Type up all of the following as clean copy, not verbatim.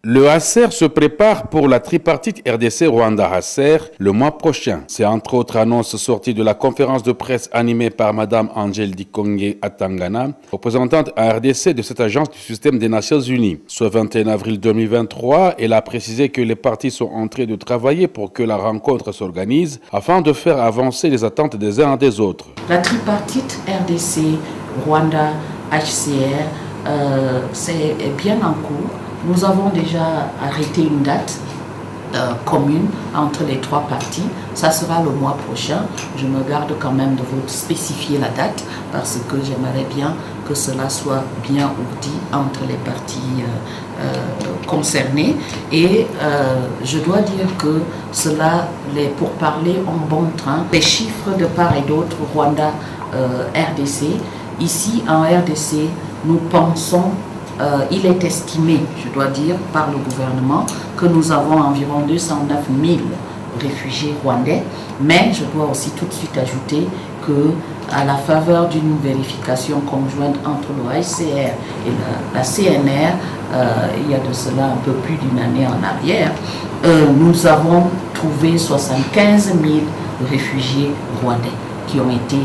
Le HCR se prépare pour la tripartite RDC-Rwanda-HCR le mois prochain. C'est entre autres annonces sorties de la conférence de presse animée par Mme Angèle Dikongue Atangana, représentante à RDC de cette agence du système des Nations Unies. Ce 21 avril 2023, elle a précisé que les partis sont en train de travailler pour que la rencontre s'organise afin de faire avancer les attentes des uns et des autres. La tripartite RDC-Rwanda-HCR, c'est bien en cours. Nous avons déjà arrêté une date commune entre les trois parties. Ça sera le mois prochain. Je me garde quand même de vous spécifier la date parce que j'aimerais bien que cela soit bien ourdi entre les parties concernées. Et je dois dire que cela, les pourparlers en bon train. Les chiffres de part et d'autre, Rwanda, RDC. Ici, en RDC, nous pensons il est estimé, je dois dire, par le gouvernement que nous avons environ 209 000 réfugiés rwandais, mais je dois aussi tout de suite ajouter que à la faveur d'une vérification conjointe entre le HCR et la CNR, il y a de cela un peu plus d'une année en arrière, nous avons trouvé 75 000 réfugiés rwandais qui ont été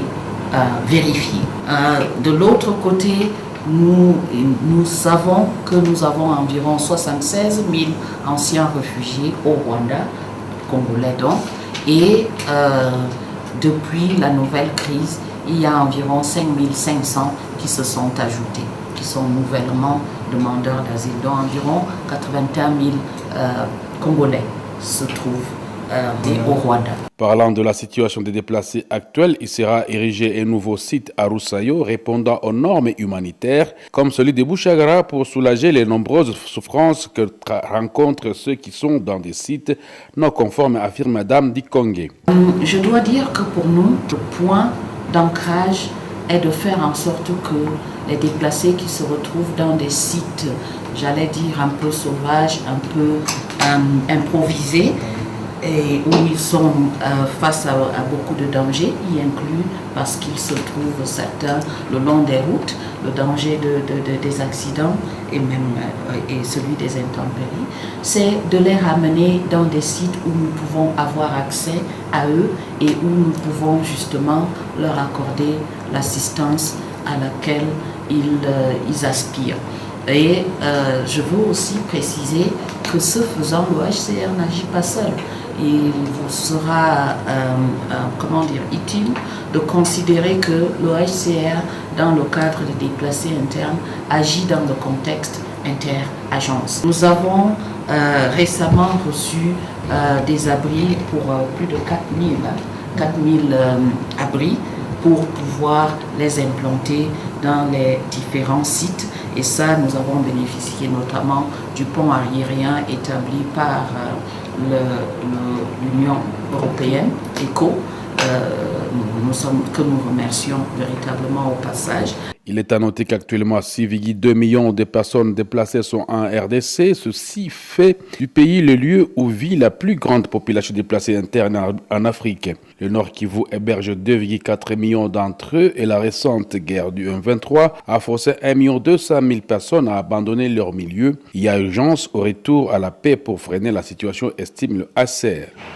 vérifiés. De l'autre côté, nous savons que nous avons environ 76 000 anciens réfugiés au Rwanda, congolais donc, et depuis la nouvelle crise, il y a environ 5 500 qui se sont ajoutés, qui sont nouvellement demandeurs d'asile, dont environ 81 000 Congolais se trouvent au Rwanda. Parlant de la situation des déplacés actuels, il sera érigé un nouveau site à Roussayo répondant aux normes humanitaires, comme celui de Bouchagara, pour soulager les nombreuses souffrances que rencontrent ceux qui sont dans des sites non conformes, affirme Mme Dikongue. Je dois dire que pour nous, le point d'ancrage est de faire en sorte que les déplacés qui se retrouvent dans des sites, j'allais dire un peu sauvages, un peu improvisés, et où ils sont face à beaucoup de dangers, y inclut parce qu'ils se trouvent certains le long des routes, le danger des accidents et même et celui des intempéries, c'est de les ramener dans des sites où nous pouvons avoir accès à eux et où nous pouvons justement leur accorder l'assistance à laquelle ils aspirent. Et je veux aussi préciser que ce faisant, le HCR n'agit pas seul. Il vous sera utile de considérer que le HCR, dans le cadre des déplacés internes, agit dans le contexte inter-agence. Nous avons récemment reçu des abris pour plus de 4 000 abris pour pouvoir les implanter dans les différents sites. Et ça, nous avons bénéficié notamment du pont aérien établi par l'Union européenne, ECO, que nous remercions véritablement au passage. Il est à noter qu'actuellement 6,2 millions de personnes déplacées sont en RDC. Ceci fait du pays le lieu où vit la plus grande population déplacée interne en Afrique. Le Nord Kivu héberge 2,4 millions d'entre eux et la récente guerre du M23 a forcé 1 200 000 personnes à abandonner leur milieu. Il y a urgence au retour à la paix pour freiner la situation, estime le HCR.